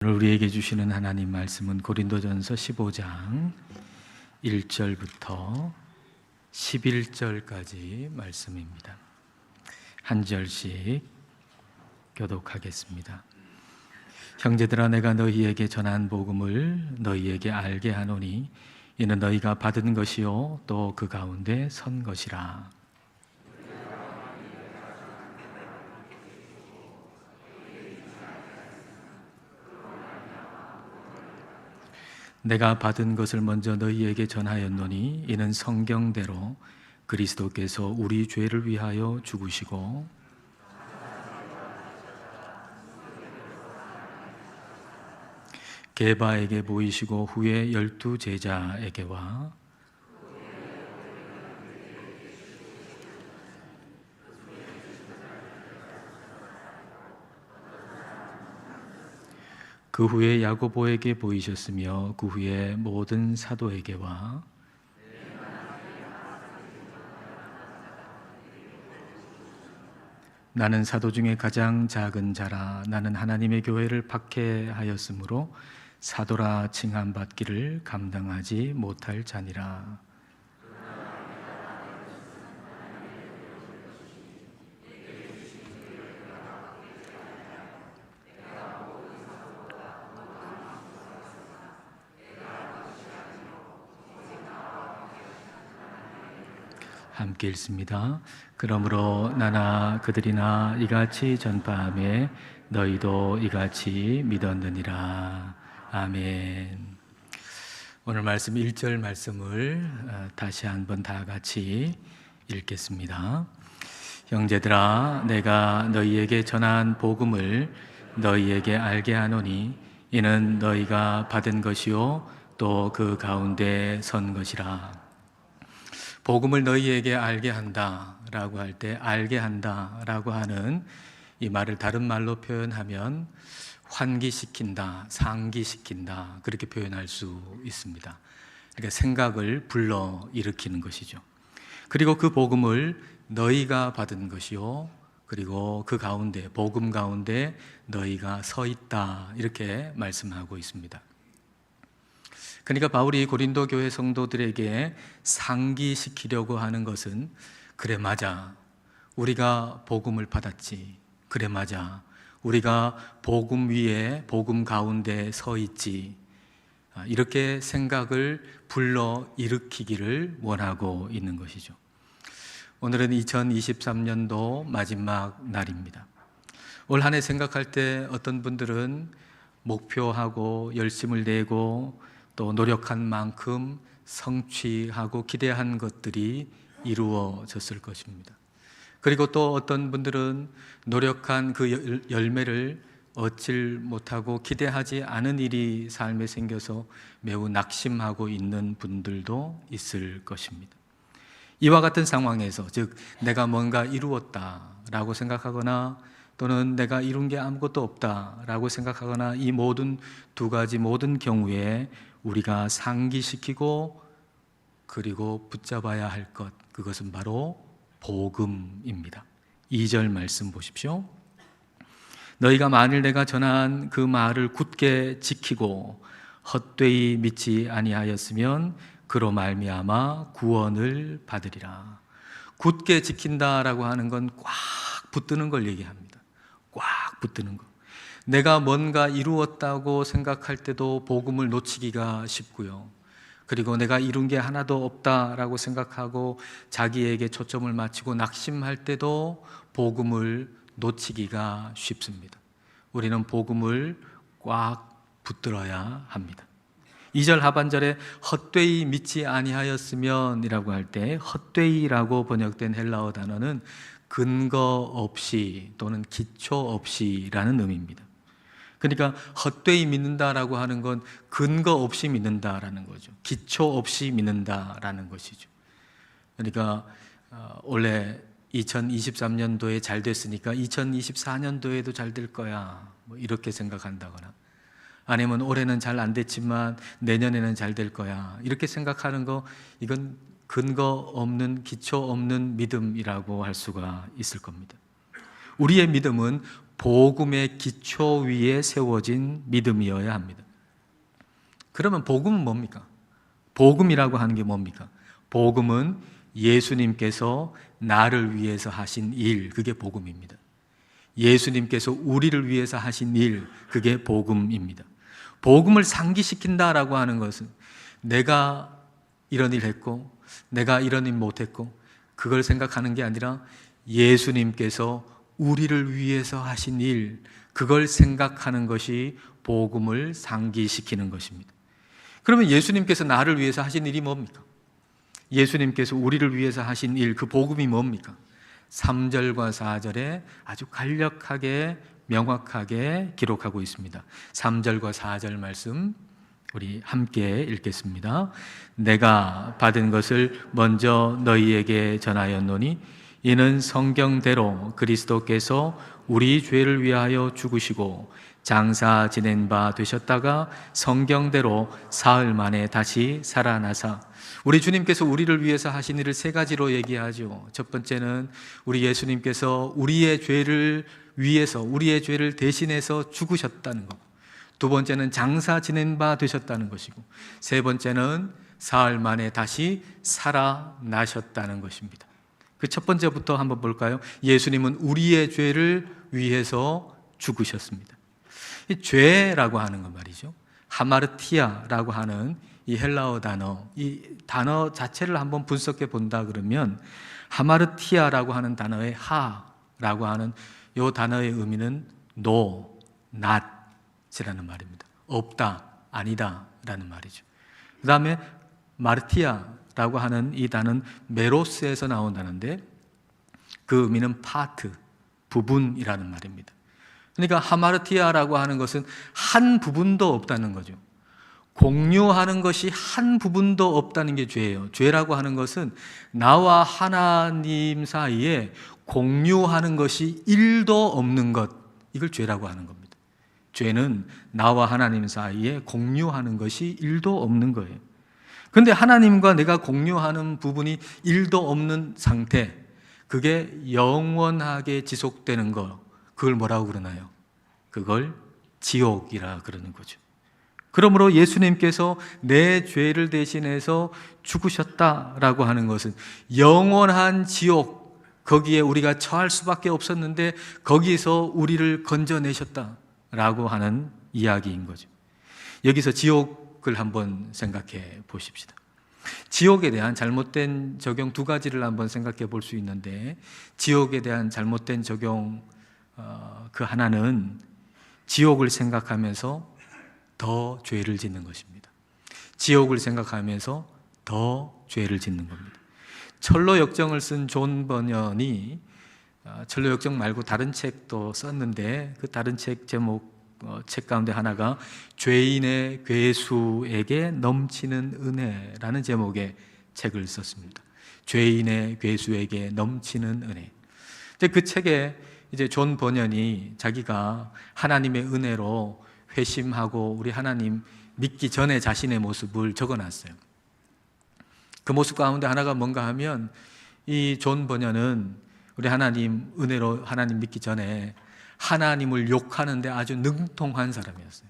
오늘 우리에게 주시는 하나님 말씀은 고린도전서 15장 1절부터 11절까지 말씀입니다. 한 절씩 교독하겠습니다. 형제들아, 내가 너희에게 전한 복음을 너희에게 알게 하노니 이는 너희가 받은 것이요 또 그 가운데 선 것이라. 내가 받은 것을 먼저 너희에게 전하였노니 이는 성경대로 그리스도께서 우리 죄를 위하여 죽으시고 게바에게 보이시고 후에 12 제자에게와 그 후에 야고보에게 보이셨으며 그 후에 모든 사도에게와 나는 사도 중에 가장 작은 자라. 나는 하나님의 교회를 박해하였으므로 사도라 칭함받기를 감당하지 못할 자니라. 함께 읽습니다. 그러므로 나나 그들이나 이같이 전파하며 너희도 이같이 믿었느니라. 아멘. 오늘 말씀 1절 말씀을 다시 한번 다 같이 읽겠습니다. 형제들아, 내가 너희에게 전한 복음을 너희에게 알게 하노니 이는 너희가 받은 것이요 또 그 가운데 선 것이라. 복음을 너희에게 알게 한다라고 할 때 알게 한다라고 하는 이 말을 다른 말로 표현하면 환기시킨다, 상기시킨다 그렇게 표현할 수 있습니다. 그러니까 생각을 불러 일으키는 것이죠. 그리고 그 복음을 너희가 받은 것이요 그리고 그 가운데 복음 가운데 너희가 서 있다 이렇게 말씀하고 있습니다. 그러니까 바울이 고린도 교회 성도들에게 상기시키려고 하는 것은 그래 맞아, 우리가 복음을 받았지, 그래 맞아, 우리가 복음 위에 복음 가운데 서 있지, 이렇게 생각을 불러 일으키기를 원하고 있는 것이죠. 오늘은 2023년도 마지막 날입니다. 올 한 해 생각할 때 어떤 분들은 목표하고 열심을 내고 또 노력한 만큼 성취하고 기대한 것들이 이루어졌을 것입니다. 그리고 또 어떤 분들은 노력한 그 열매를 얻질 못하고 기대하지 않은 일이 삶에 생겨서 매우 낙심하고 있는 분들도 있을 것입니다. 이와 같은 상황에서, 즉 내가 뭔가 이루었다라고 생각하거나 또는 내가 이룬 게 아무것도 없다라고 생각하거나 이 모든 두 가지 모든 경우에 우리가 상기시키고 그리고 붙잡아야 할 것, 그것은 바로 복음입니다. 2절 말씀 보십시오. 너희가 만일 내가 전한 그 말을 굳게 지키고 헛되이 믿지 아니하였으면 그로 말미암아 구원을 받으리라. 굳게 지킨다라고 하는 건 꽉 붙드는 걸 얘기합니다. 꽉 붙드는 것. 내가 뭔가 이루었다고 생각할 때도 복음을 놓치기가 쉽고요. 그리고 내가 이룬 게 하나도 없다라고 생각하고 자기에게 초점을 맞추고 낙심할 때도 복음을 놓치기가 쉽습니다. 우리는 복음을 꽉 붙들어야 합니다. 2절 하반절에 헛되이 믿지 아니하였으면 이라고 할 때 헛되이라고 번역된 헬라어 단어는 근거 없이 또는 기초 없이라는 의미입니다. 그러니까 헛되이 믿는다라고 하는 건 근거 없이 믿는다라는 거죠. 기초 없이 믿는다라는 것이죠. 그러니까 원래 2023년도에 잘 됐으니까 2024년도에도 잘 될 거야, 뭐 이렇게 생각한다거나 아니면 올해는 잘 안 됐지만 내년에는 잘 될 거야 이렇게 생각하는 거, 이건 근거 없는 기초 없는 믿음이라고 할 수가 있을 겁니다. 우리의 믿음은 복음의 기초 위에 세워진 믿음이어야 합니다. 그러면 복음은 뭡니까? 복음이라고 하는 게 뭡니까? 복음은 예수님께서 나를 위해서 하신 일, 그게 복음입니다. 예수님께서 우리를 위해서 하신 일, 그게 복음입니다. 복음을 상기시킨다라고 하는 것은 내가 이런 일 했고 내가 이런 일 못했고 그걸 생각하는 게 아니라 예수님께서 우리를 위해서 하신 일, 그걸 생각하는 것이 복음을 상기시키는 것입니다. 그러면 예수님께서 나를 위해서 하신 일이 뭡니까? 예수님께서 우리를 위해서 하신 일, 그 복음이 뭡니까? 3절과 4절에 아주 간략하게 명확하게 기록하고 있습니다. 3절과 4절 말씀 우리 함께 읽겠습니다. 내가 받은 것을 먼저 너희에게 전하였노니 이는 성경대로 그리스도께서 우리 죄를 위하여 죽으시고 장사 지낸 바 되셨다가 성경대로 사흘 만에 다시 살아나사. 우리 주님께서 우리를 위해서 하신 일을 세 가지로 얘기하죠. 첫 번째는 우리 예수님께서 우리의 죄를 위해서, 우리의 죄를 대신해서 죽으셨다는 것. 두 번째는 장사 지낸 바 되셨다는 것이고, 세 번째는 사흘 만에 다시 살아나셨다는 것입니다. 그 첫 번째부터 한번 볼까요? 예수님은 우리의 죄를 위해서 죽으셨습니다. 이 죄라고 하는 건 말이죠, 하마르티아라고 하는 이 헬라어 단어, 이 단어 자체를 한번 분석해 본다 그러면 하마르티아라고 하는 단어의 하라고 하는 이 단어의 의미는 no, not이라는 말입니다. 없다, 아니다 라는 말이죠. 그 다음에 마르티아라고 하는 이 단어는 메로스에서 나온 단어인데 그 의미는 파트, 부분이라는 말입니다. 그러니까 하마르티아라고 하는 것은 한 부분도 없다는 거죠. 공유하는 것이 한 부분도 없다는 게 죄예요. 죄라고 하는 것은 나와 하나님 사이에 공유하는 것이 1도 없는 것, 이걸 죄라고 하는 겁니다. 죄는 나와 하나님 사이에 공유하는 것이 1도 없는 거예요. 그런데 하나님과 내가 공유하는 부분이 1도 없는 상태, 그게 영원하게 지속되는 거, 그걸 뭐라고 그러나요? 그걸 지옥이라 그러는 거죠. 그러므로 예수님께서 내 죄를 대신해서 죽으셨다라고 하는 것은 영원한 지옥, 거기에 우리가 처할 수밖에 없었는데 거기서 우리를 건져내셨다라고 하는 이야기인 거죠. 여기서 지옥을 한번 생각해 보십시다. 지옥에 대한 잘못된 적용 두 가지를 한번 생각해 볼 수 있는데, 지옥에 대한 잘못된 적용 그 하나는 지옥을 생각하면서 더 죄를 짓는 것입니다. 지옥을 생각하면서 더 죄를 짓는 겁니다. 철로 역정을 쓴 존 버년이 철로 역정 말고 다른 책도 썼는데 그 다른 책 제목 책 가운데 하나가 죄인의 괴수에게 넘치는 은혜라는 제목의 책을 썼습니다. 죄인의 괴수에게 넘치는 은혜. 그 책에 이제 존 버년이 자기가 하나님의 은혜로 회심하고 우리 하나님 믿기 전에 자신의 모습을 적어놨어요. 그 모습 가운데 하나가 뭔가 하면 이 존 버년은 우리 하나님 은혜로 하나님 믿기 전에 하나님을 욕하는데 아주 능통한 사람이었어요.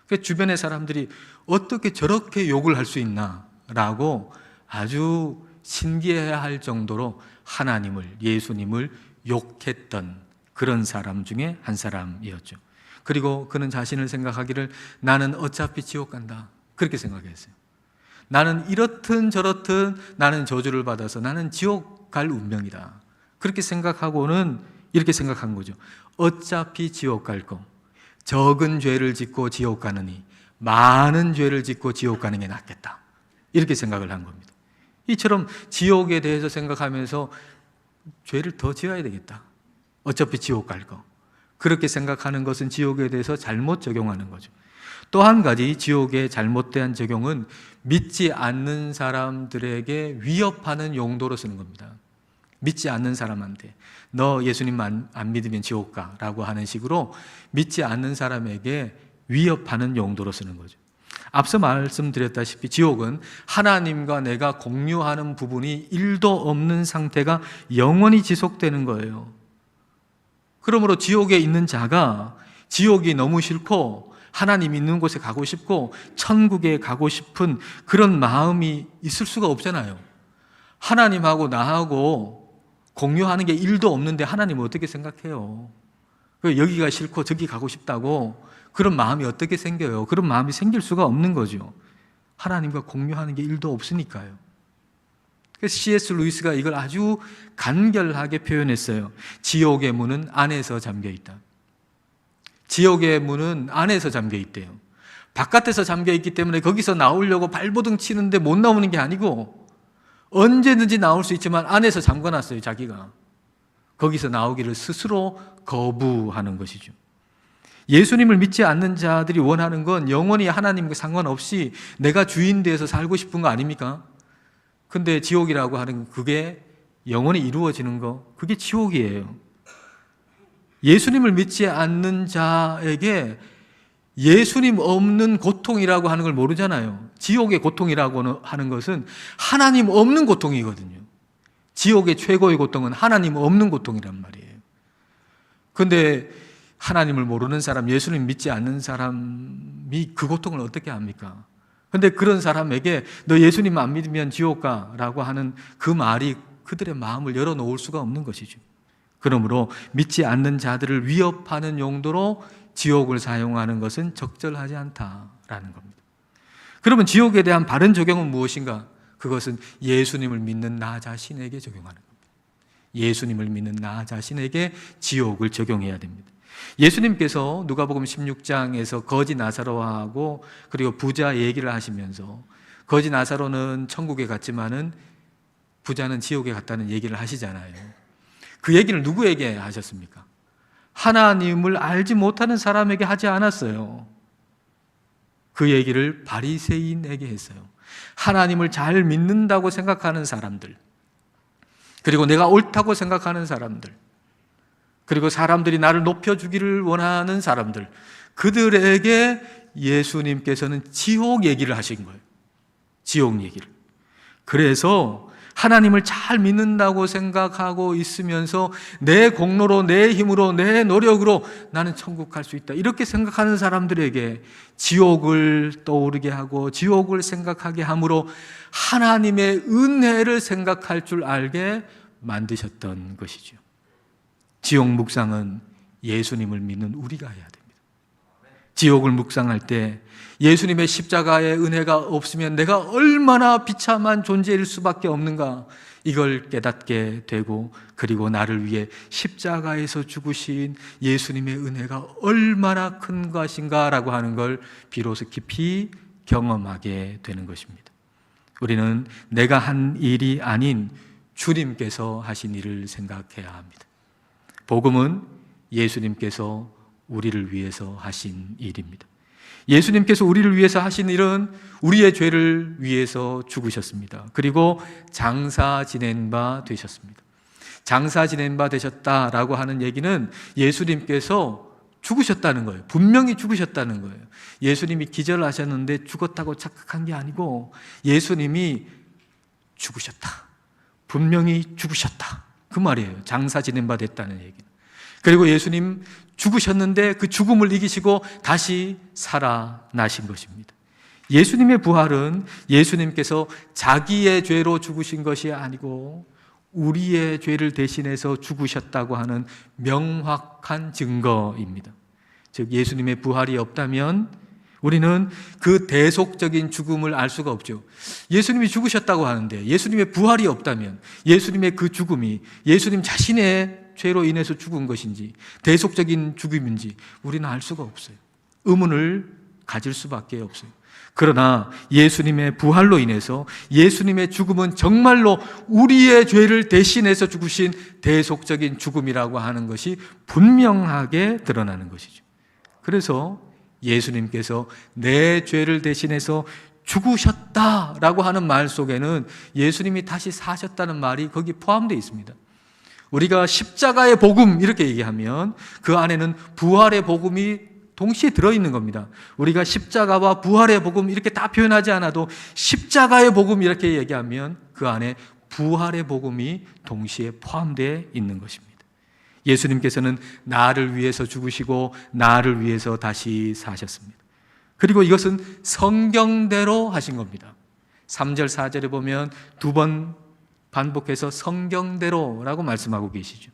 그래서 주변의 사람들이 어떻게 저렇게 욕을 할 수 있나 라고 아주 신기해할 정도로 하나님을, 예수님을 욕했던 그런 사람 중에 한 사람이었죠. 그리고 그는 자신을 생각하기를 나는 어차피 지옥 간다, 그렇게 생각했어요. 나는 이렇든 저렇든 나는 저주를 받아서 나는 지옥 갈 운명이다, 그렇게 생각하고는 이렇게 생각한 거죠. 어차피 지옥 갈 거, 적은 죄를 짓고 지옥 가느니 많은 죄를 짓고 지옥 가는 게 낫겠다, 이렇게 생각을 한 겁니다. 이처럼 지옥에 대해서 생각하면서 죄를 더 지어야 되겠다, 어차피 지옥 갈 거, 그렇게 생각하는 것은 지옥에 대해서 잘못 적용하는 거죠. 또 한 가지 지옥의 잘못된 적용은 믿지 않는 사람들에게 위협하는 용도로 쓰는 겁니다. 믿지 않는 사람한테 너 예수님 안 믿으면 지옥 가라고 하는 식으로 믿지 않는 사람에게 위협하는 용도로 쓰는 거죠. 앞서 말씀드렸다시피 지옥은 하나님과 내가 공유하는 부분이 1도 없는 상태가 영원히 지속되는 거예요. 그러므로 지옥에 있는 자가 지옥이 너무 싫고 하나님 있는 곳에 가고 싶고 천국에 가고 싶은 그런 마음이 있을 수가 없잖아요. 하나님하고 나하고 공유하는 게 1도 없는데 하나님은 어떻게 생각해요? 여기가 싫고 저기 가고 싶다고 그런 마음이 어떻게 생겨요? 그런 마음이 생길 수가 없는 거죠. 하나님과 공유하는 게 1도 없으니까요. 그래서 C.S. 루이스가 이걸 아주 간결하게 표현했어요. 지옥의 문은 안에서 잠겨 있다. 지옥의 문은 안에서 잠겨 있대요. 바깥에서 잠겨 있기 때문에 거기서 나오려고 발버둥 치는데 못 나오는 게 아니고 언제든지 나올 수 있지만 안에서 잠궈놨어요, 자기가. 거기서 나오기를 스스로 거부하는 것이죠. 예수님을 믿지 않는 자들이 원하는 건 영원히 하나님과 상관없이 내가 주인 되어서 살고 싶은 거 아닙니까? 근데 지옥이라고 하는 그게 영원히 이루어지는 거, 그게 지옥이에요. 예수님을 믿지 않는 자에게 예수님 없는 고통이라고 하는 걸 모르잖아요. 지옥의 고통이라고 하는 것은 하나님 없는 고통이거든요. 지옥의 최고의 고통은 하나님 없는 고통이란 말이에요. 그런데 하나님을 모르는 사람, 예수님 믿지 않는 사람이 그 고통을 어떻게 합니까? 그런데 그런 사람에게 너 예수님 안 믿으면 지옥 가라고 하는 그 말이 그들의 마음을 열어놓을 수가 없는 것이죠. 그러므로 믿지 않는 자들을 위협하는 용도로 지옥을 사용하는 것은 적절하지 않다라는 겁니다. 그러면 지옥에 대한 바른 적용은 무엇인가? 그것은 예수님을 믿는 나 자신에게 적용하는 겁니다. 예수님을 믿는 나 자신에게 지옥을 적용해야 됩니다. 예수님께서 누가복음 16장에서 거지 나사로하고 그리고 부자 얘기를 하시면서 거지 나사로는 천국에 갔지만은 부자는 지옥에 갔다는 얘기를 하시잖아요. 그 얘기를 누구에게 하셨습니까? 하나님을 알지 못하는 사람에게 하지 않았어요. 그 얘기를 바리새인에게 했어요. 하나님을 잘 믿는다고 생각하는 사람들, 그리고 내가 옳다고 생각하는 사람들, 그리고 사람들이 나를 높여주기를 원하는 사람들, 그들에게 예수님께서는 지옥 얘기를 하신 거예요. 지옥 얘기를. 그래서 하나님을 잘 믿는다고 생각하고 있으면서 내 공로로, 내 힘으로, 내 노력으로 나는 천국 갈 수 있다, 이렇게 생각하는 사람들에게 지옥을 떠오르게 하고 지옥을 생각하게 함으로 하나님의 은혜를 생각할 줄 알게 만드셨던 것이죠. 지옥 묵상은 예수님을 믿는 우리가 해야 됩니다. 지옥을 묵상할 때 예수님의 십자가의 은혜가 없으면 내가 얼마나 비참한 존재일 수밖에 없는가, 이걸 깨닫게 되고, 그리고 나를 위해 십자가에서 죽으신 예수님의 은혜가 얼마나 큰 것인가라고 하는 걸 비로소 깊이 경험하게 되는 것입니다. 우리는 내가 한 일이 아닌 주님께서 하신 일을 생각해야 합니다. 복음은 예수님께서 우리를 위해서 하신 일입니다. 예수님께서 우리를 위해서 하신 일은 우리의 죄를 위해서 죽으셨습니다. 그리고 장사 지낸 바 되셨습니다. 장사 지낸 바 되셨다라고 하는 얘기는 예수님께서 죽으셨다는 거예요. 분명히 죽으셨다는 거예요. 예수님이 기절하셨는데 죽었다고 착각한 게 아니고 예수님이 죽으셨다, 분명히 죽으셨다, 그 말이에요. 장사 지낸 바 됐다는 얘기는. 그리고 예수님 죽으셨는데 그 죽음을 이기시고 다시 살아나신 것입니다. 예수님의 부활은 예수님께서 자기의 죄로 죽으신 것이 아니고 우리의 죄를 대신해서 죽으셨다고 하는 명확한 증거입니다. 즉 예수님의 부활이 없다면 우리는 그 대속적인 죽음을 알 수가 없죠. 예수님이 죽으셨다고 하는데 예수님의 부활이 없다면 예수님의 그 죽음이 예수님 자신의 죄로 인해서 죽은 것인지 대속적인 죽음인지 우리는 알 수가 없어요. 의문을 가질 수밖에 없어요. 그러나 예수님의 부활로 인해서 예수님의 죽음은 정말로 우리의 죄를 대신해서 죽으신 대속적인 죽음이라고 하는 것이 분명하게 드러나는 것이죠. 그래서 예수님께서 내 죄를 대신해서 죽으셨다라고 하는 말 속에는 예수님이 다시 사셨다는 말이 거기 포함되어 있습니다. 우리가 십자가의 복음 이렇게 얘기하면 그 안에는 부활의 복음이 동시에 들어있는 겁니다. 우리가 십자가와 부활의 복음 이렇게 다 표현하지 않아도 십자가의 복음 이렇게 얘기하면 그 안에 부활의 복음이 동시에 포함되어 있는 것입니다. 예수님께서는 나를 위해서 죽으시고 나를 위해서 다시 사셨습니다. 그리고 이것은 성경대로 하신 겁니다. 3절, 4절에 보면 2번 반복해서 성경대로라고 말씀하고 계시죠.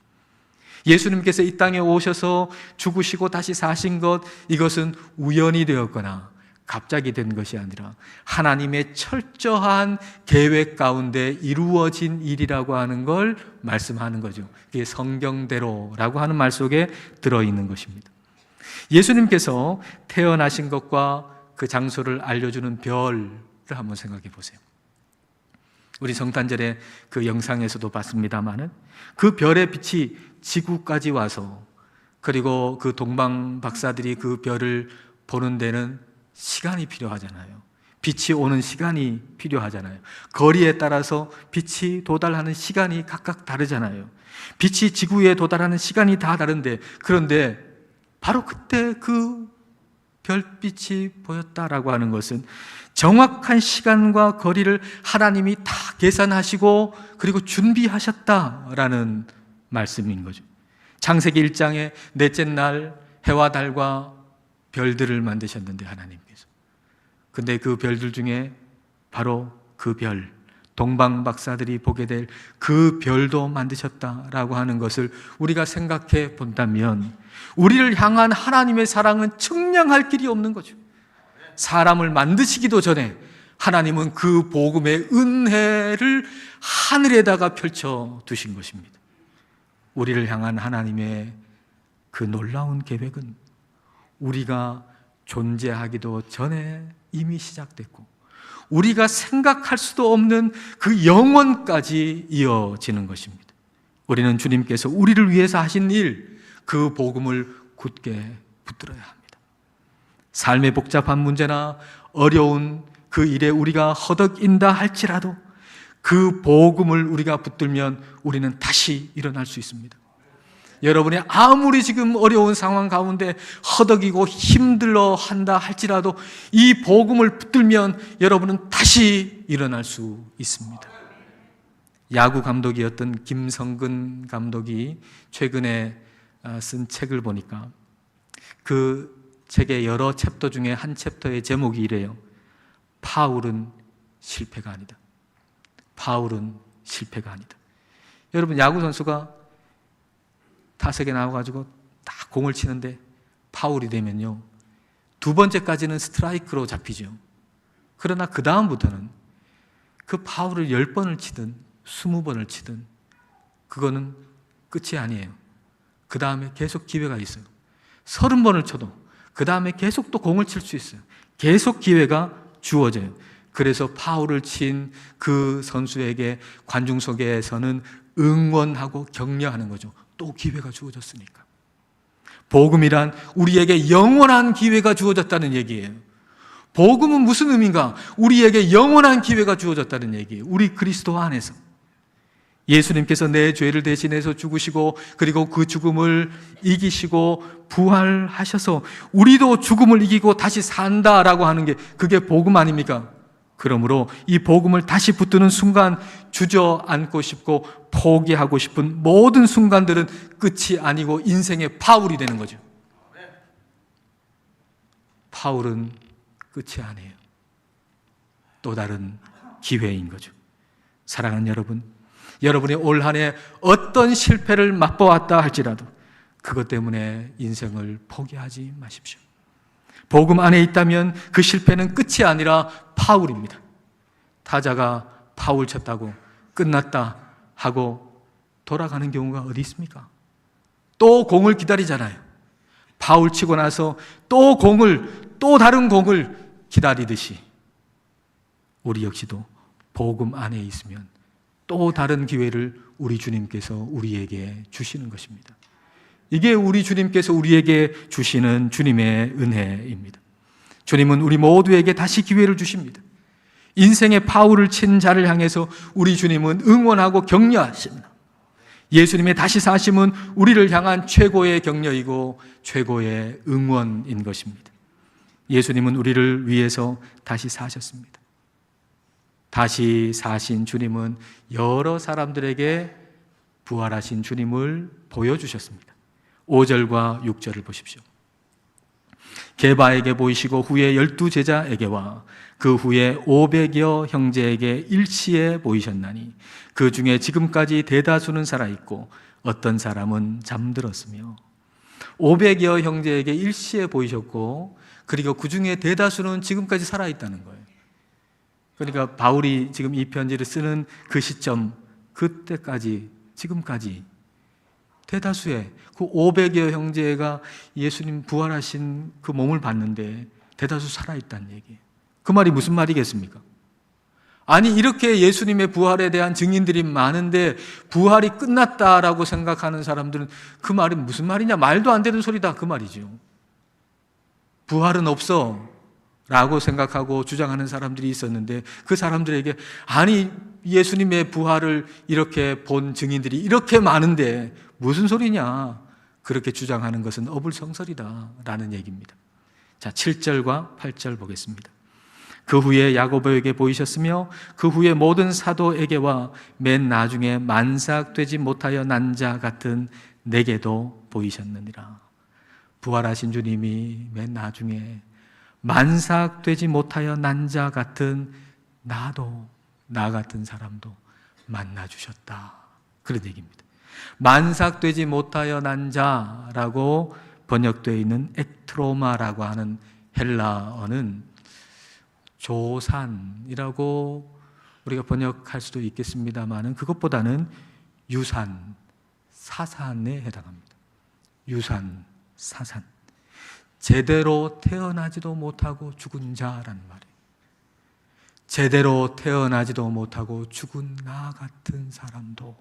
예수님께서 이 땅에 오셔서 죽으시고 다시 사신 것, 이것은 우연이 되었거나 갑자기 된 것이 아니라 하나님의 철저한 계획 가운데 이루어진 일이라고 하는 걸 말씀하는 거죠. 그게 성경대로라고 하는 말 속에 들어있는 것입니다. 예수님께서 태어나신 것과 그 장소를 알려주는 별을 한번 생각해 보세요. 우리 성탄절에 그 영상에서도 봤습니다마는 그 별의 빛이 지구까지 와서, 그리고 그 동방 박사들이 그 별을 보는 데는 시간이 필요하잖아요. 빛이 오는 시간이 필요하잖아요. 거리에 따라서 빛이 도달하는 시간이 각각 다르잖아요. 빛이 지구에 도달하는 시간이 다 다른데, 그런데 바로 그때 그 별빛이 보였다라고 하는 것은 정확한 시간과 거리를 하나님이 다 계산하시고 그리고 준비하셨다라는 말씀인 거죠. 창세기 1장에 넷째 날 해와 달과 별들을 만드셨는데, 하나님께서. 근데 그 별들 중에 바로 그 별, 동방 박사들이 보게 될 그 별도 만드셨다라고 하는 것을 우리가 생각해 본다면, 우리를 향한 하나님의 사랑은 측량할 길이 없는 거죠. 사람을 만드시기도 전에 하나님은 그 복음의 은혜를 하늘에다가 펼쳐 두신 것입니다. 우리를 향한 하나님의 그 놀라운 계획은 우리가 존재하기도 전에 이미 시작됐고, 우리가 생각할 수도 없는 그 영원까지 이어지는 것입니다. 우리는 주님께서 우리를 위해서 하신 일, 그 복음을 굳게 붙들어야 합니다. 삶의 복잡한 문제나 어려운 그 일에 우리가 허덕인다 할지라도 그 복음을 우리가 붙들면 우리는 다시 일어날 수 있습니다. 여러분이 아무리 지금 어려운 상황 가운데 허덕이고 힘들어 한다 할지라도 이 복음을 붙들면 여러분은 다시 일어날 수 있습니다. 야구 감독이었던 김성근 감독이 최근에 쓴 책을 보니까 그 책의 여러 챕터 중에 한 챕터의 제목이 이래요. 파울은 실패가 아니다. 파울은 실패가 아니다. 여러분, 야구 선수가 타석에 나와가지고 딱 공을 치는데 파울이 되면요, 두 번째까지는 스트라이크로 잡히죠. 그러나 그 다음부터는 그 파울을 10번을 치든 20번을 치든 그거는 끝이 아니에요. 그 다음에 계속 기회가 있어요. 30번을 쳐도 그 다음에 계속 또 공을 칠 수 있어요. 계속 기회가 주어져요. 그래서 파울을 친 그 선수에게 관중석에서는 응원하고 격려하는 거죠. 또 기회가 주어졌으니까. 복음이란 우리에게 영원한 기회가 주어졌다는 얘기예요. 복음은 무슨 의미인가? 우리에게 영원한 기회가 주어졌다는 얘기예요. 우리 그리스도 안에서. 예수님께서 내 죄를 대신해서 죽으시고 그리고 그 죽음을 이기시고 부활하셔서 우리도 죽음을 이기고 다시 산다라고 하는 게 그게 복음 아닙니까? 그러므로 이 복음을 다시 붙드는 순간 주저앉고 싶고 포기하고 싶은 모든 순간들은 끝이 아니고 인생의 파울이 되는 거죠. 파울은 끝이 아니에요. 또 다른 기회인 거죠. 사랑하는 여러분, 여러분이 올 한 해 어떤 실패를 맛보았다 할지라도 그것 때문에 인생을 포기하지 마십시오. 복음 안에 있다면 그 실패는 끝이 아니라 파울입니다. 타자가 파울 쳤다고 끝났다 하고 돌아가는 경우가 어디 있습니까? 또 공을 기다리잖아요. 파울 치고 나서 또 다른 공을 기다리듯이 우리 역시도 복음 안에 있으면 또 다른 기회를 우리 주님께서 우리에게 주시는 것입니다. 이게 우리 주님께서 우리에게 주시는 주님의 은혜입니다. 주님은 우리 모두에게 다시 기회를 주십니다. 인생의 파울을 친 자를 향해서 우리 주님은 응원하고 격려하십니다. 예수님의 다시 사심은 우리를 향한 최고의 격려이고 최고의 응원인 것입니다. 예수님은 우리를 위해서 다시 사셨습니다. 다시 사신 주님은 여러 사람들에게 부활하신 주님을 보여주셨습니다. 5절과 6절을 보십시오. 게바에게 보이시고 후에 12제자에게와 그 후에 500여 형제에게 일시에 보이셨나니 그 중에 지금까지 대다수는 살아있고 어떤 사람은 잠들었으며 500여 형제에게 일시에 보이셨고 그리고 그 중에 대다수는 지금까지 살아있다는 거예요. 그러니까 바울이 지금 이 편지를 쓰는 그 시점, 그때까지, 지금까지 대다수의 그 500여 형제가 예수님 부활하신 그 몸을 봤는데 대다수 살아있다는 얘기예요. 그 말이 무슨 말이겠습니까? 아니, 이렇게 예수님의 부활에 대한 증인들이 많은데 부활이 끝났다라고 생각하는 사람들은 그 말이 무슨 말이냐? 말도 안 되는 소리다, 그 말이죠. 부활은 없어 라고 생각하고 주장하는 사람들이 있었는데 그 사람들에게 아니, 예수님의 부활을 이렇게 본 증인들이 이렇게 많은데 무슨 소리냐? 그렇게 주장하는 것은 어불성설이다 라는 얘기입니다. 자, 7절과 8절 보겠습니다. 그 후에 야고보에게 보이셨으며 그 후에 모든 사도에게와 맨 나중에 만삭되지 못하여 난 자 같은 내게도 보이셨느니라. 부활하신 주님이 맨 나중에 만삭되지 못하여 난 자 같은 나도, 나 같은 사람도 만나주셨다, 그런 얘기입니다. 만삭되지 못하여 난 자라고 번역되어 있는 ektroma라고 하는 헬라어는 조산이라고 우리가 번역할 수도 있겠습니다만 그것보다는 유산, 사산에 해당합니다. 유산, 사산. 제대로 태어나지도 못하고 죽은 자라는 말이에요. 제대로 태어나지도 못하고 죽은 나 같은 사람도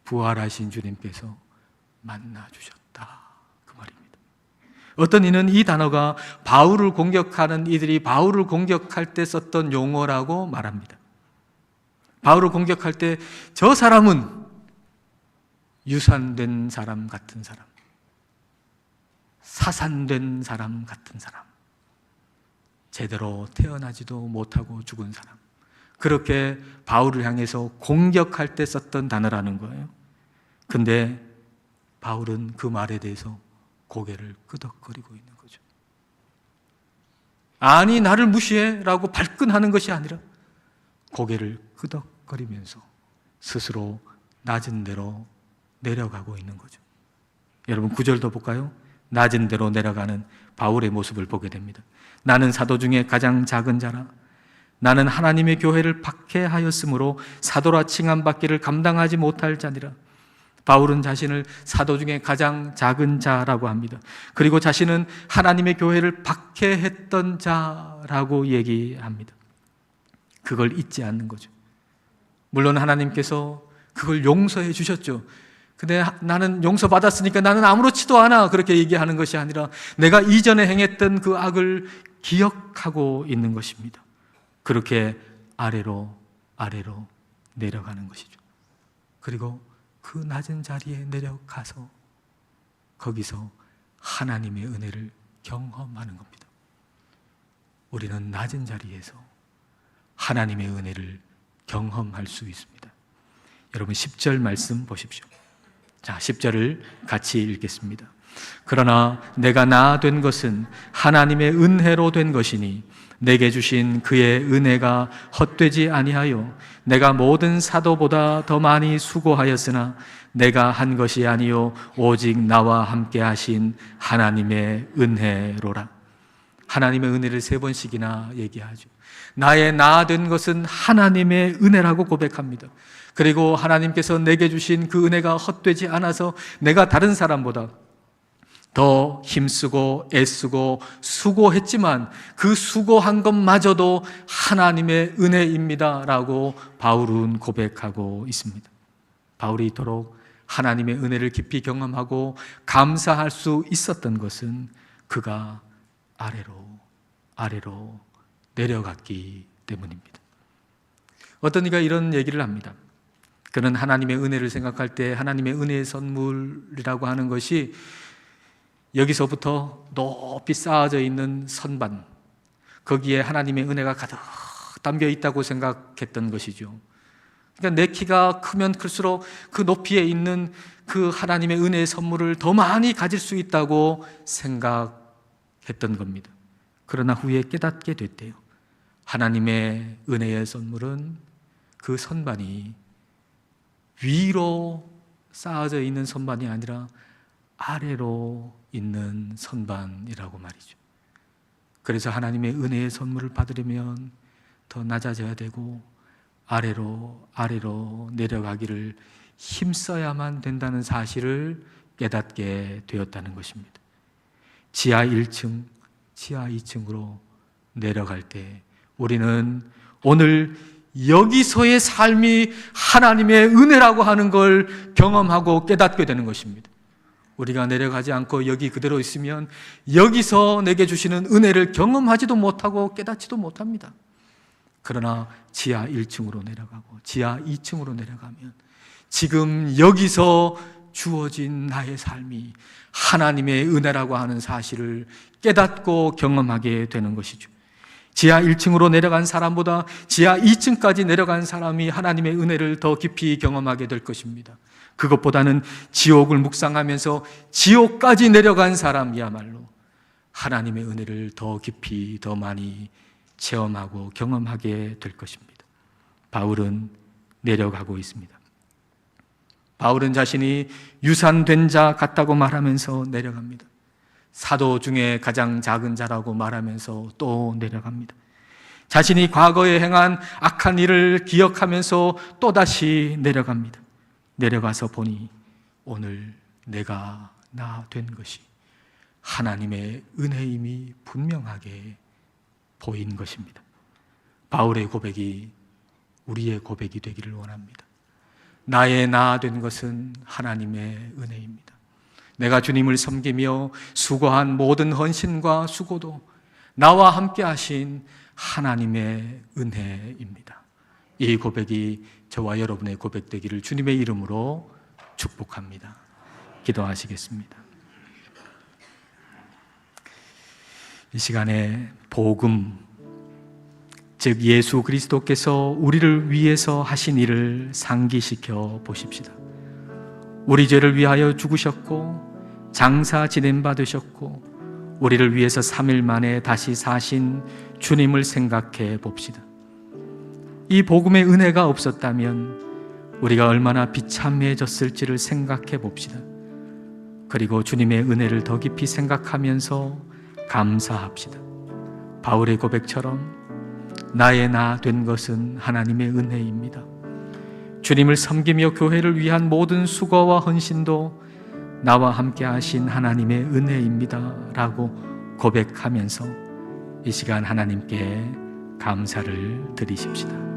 부활하신 주님께서 만나주셨다, 그 말입니다. 어떤 이는 이 단어가 바울을 공격하는 이들이 바울을 공격할 때 썼던 용어라고 말합니다. 바울을 공격할 때 저 사람은 유산된 사람 같은 사람, 사산된 사람 같은 사람, 제대로 태어나지도 못하고 죽은 사람, 그렇게 바울을 향해서 공격할 때 썼던 단어라는 거예요. 근데 바울은 그 말에 대해서 고개를 끄덕거리고 있는 거죠. 아니, 나를 무시해 라고 발끈하는 것이 아니라 고개를 끄덕거리면서 스스로 낮은 데로 내려가고 있는 거죠. 여러분 9절도 볼까요? 낮은 데로 내려가는 바울의 모습을 보게 됩니다. 나는 사도 중에 가장 작은 자라. 나는 하나님의 교회를 박해하였으므로 사도라 칭함받기를 감당하지 못할 자니라. 바울은 자신을 사도 중에 가장 작은 자라고 합니다. 그리고 자신은 하나님의 교회를 박해했던 자라고 얘기합니다. 그걸 잊지 않는 거죠. 물론 하나님께서 그걸 용서해 주셨죠. 근데 나는 용서받았으니까 나는 아무렇지도 않아, 그렇게 얘기하는 것이 아니라 내가 이전에 행했던 그 악을 기억하고 있는 것입니다. 그렇게 아래로 내려가는 것이죠. 그리고 그 낮은 자리에 내려가서 거기서 하나님의 은혜를 경험하는 겁니다. 우리는 낮은 자리에서 하나님의 은혜를 경험할 수 있습니다. 여러분 10절 말씀 보십시오. 자, 10절을 같이 읽겠습니다. 그러나 내가 나 된 것은 하나님의 은혜로 된 것이니 내게 주신 그의 은혜가 헛되지 아니하여 내가 모든 사도보다 더 많이 수고하였으나 내가 한 것이 아니요 오직 나와 함께 하신 하나님의 은혜로라. 하나님의 은혜를 3번씩이나 얘기하죠. 나의 나 된 것은 하나님의 은혜라고 고백합니다. 그리고 하나님께서 내게 주신 그 은혜가 헛되지 않아서 내가 다른 사람보다 더 힘쓰고 애쓰고 수고했지만 그 수고한 것마저도 하나님의 은혜입니다 라고 바울은 고백하고 있습니다. 바울이 이토록 하나님의 은혜를 깊이 경험하고 감사할 수 있었던 것은 그가 아래로 내려갔기 때문입니다. 어떤 이가 이런 얘기를 합니다. 그는 하나님의 은혜를 생각할 때 하나님의 은혜의 선물이라고 하는 것이 여기서부터 높이 쌓아져 있는 선반, 거기에 하나님의 은혜가 가득 담겨 있다고 생각했던 것이죠. 그러니까 내 키가 크면 클수록 그 높이에 있는 그 하나님의 은혜의 선물을 더 많이 가질 수 있다고 생각했던 겁니다. 그러나 후에 깨닫게 됐대요. 하나님의 은혜의 선물은 그 선반이 위로 쌓아져 있는 선반이 아니라 아래로 있는 선반이라고 말이죠. 그래서 하나님의 은혜의 선물을 받으려면 더 낮아져야 되고 아래로 내려가기를 힘써야만 된다는 사실을 깨닫게 되었다는 것입니다. 지하 1층, 지하 2층으로 내려갈 때 우리는 오늘 여기서의 삶이 하나님의 은혜라고 하는 걸 경험하고 깨닫게 되는 것입니다. 우리가 내려가지 않고 여기 그대로 있으면 여기서 내게 주시는 은혜를 경험하지도 못하고 깨닫지도 못합니다. 그러나 지하 1층으로 내려가고 지하 2층으로 내려가면 지금 여기서 주어진 나의 삶이 하나님의 은혜라고 하는 사실을 깨닫고 경험하게 되는 것이죠. 지하 1층으로 내려간 사람보다 지하 2층까지 내려간 사람이 하나님의 은혜를 더 깊이 경험하게 될 것입니다. 그것보다는 지옥을 묵상하면서 지옥까지 내려간 사람이야말로 하나님의 은혜를 더 깊이 더 많이 체험하고 경험하게 될 것입니다. 바울은 내려가고 있습니다. 바울은 자신이 유산된 자 같다고 말하면서 내려갑니다. 사도 중에 가장 작은 자라고 말하면서 또 내려갑니다. 자신이 과거에 행한 악한 일을 기억하면서 또다시 내려갑니다. 내려가서 보니 오늘 내가 나 된 것이 하나님의 은혜임이 분명하게 보인 것입니다. 바울의 고백이 우리의 고백이 되기를 원합니다. 나의 나 된 것은 하나님의 은혜입니다. 내가 주님을 섬기며 수고한 모든 헌신과 수고도 나와 함께 하신 하나님의 은혜입니다. 이 고백이 저와 여러분의 고백되기를 주님의 이름으로 축복합니다. 기도하시겠습니다. 이 시간에 복음, 즉 예수 그리스도께서 우리를 위해서 하신 일을 상기시켜 보십시다. 우리 죄를 위하여 죽으셨고 장사 지냄 받으셨고 우리를 위해서 3일 만에 다시 사신 주님을 생각해 봅시다. 이 복음의 은혜가 없었다면 우리가 얼마나 비참해졌을지를 생각해 봅시다. 그리고 주님의 은혜를 더 깊이 생각하면서 감사합시다. 바울의 고백처럼 나의 나 된 것은 하나님의 은혜입니다. 주님을 섬기며 교회를 위한 모든 수고와 헌신도 나와 함께 하신 하나님의 은혜입니다 라고 고백하면서 이 시간 하나님께 감사를 드리십시다.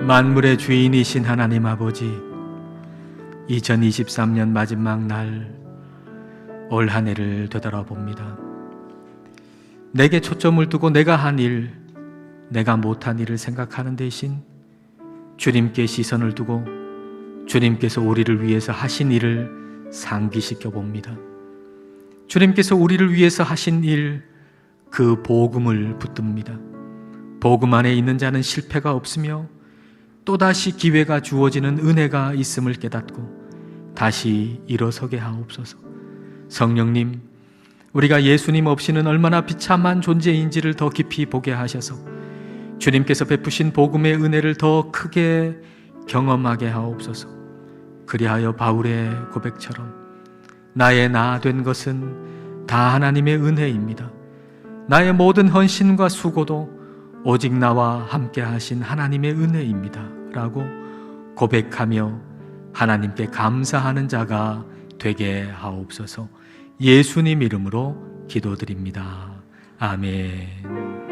만물의 주인이신 하나님 아버지, 2023년 마지막 날 올 한 해를 되돌아봅니다. 내게 초점을 두고 내가 한 일, 내가 못한 일을 생각하는 대신 주님께 시선을 두고 주님께서 우리를 위해서 하신 일을 상기시켜 봅니다. 주님께서 우리를 위해서 하신 일, 그 복음을 붙듭니다. 복음 안에 있는 자는 실패가 없으며 또다시 기회가 주어지는 은혜가 있음을 깨닫고 다시 일어서게 하옵소서. 성령님, 우리가 예수님 없이는 얼마나 비참한 존재인지를 더 깊이 보게 하셔서 주님께서 베푸신 복음의 은혜를 더 크게 경험하게 하옵소서. 그리하여 바울의 고백처럼 나의 나 된 것은 다 하나님의 은혜입니다. 나의 모든 헌신과 수고도 오직 나와 함께 하신 하나님의 은혜입니다 라고 고백하며 하나님께 감사하는 자가 되게 하옵소서. 예수님 이름으로 기도드립니다. 아멘.